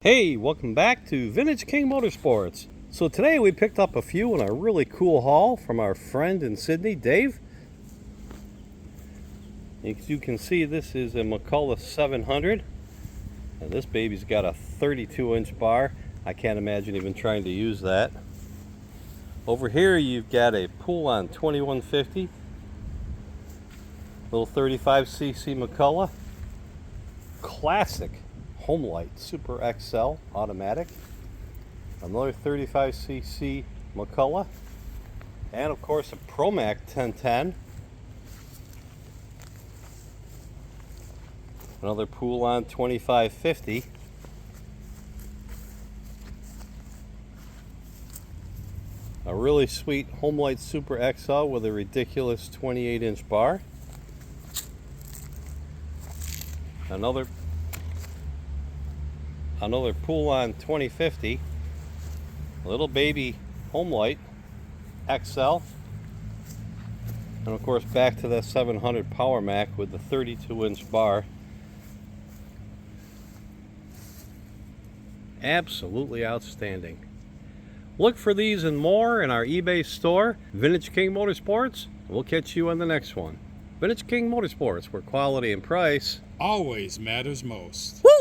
Hey, welcome back to Vintage King Motorsports. So today we picked up a few in a really cool haul from our friend in Sydney, Dave. As you can see, this is a McCulloch 700. And this baby's got a 32-inch bar. I can't imagine even trying to use that. Over here you've got a Poulan 2150. Little 35cc McCulloch. Classic Homelite Super XL automatic. Another 35cc McCulloch. And of course a ProMac 1010. Another Poulan 2550. A really sweet Homelite Super XL with a ridiculous 28-inch bar. Another Poulan 2050, a little baby Homelite XL, and of course back to that 700 Power Mac with the 32-inch bar. Absolutely outstanding. Look for these and more in our eBay store, Vintage King Motorsports. We'll catch you on the next one. Vintage King Motorsports, where quality and price always matters most. Woo!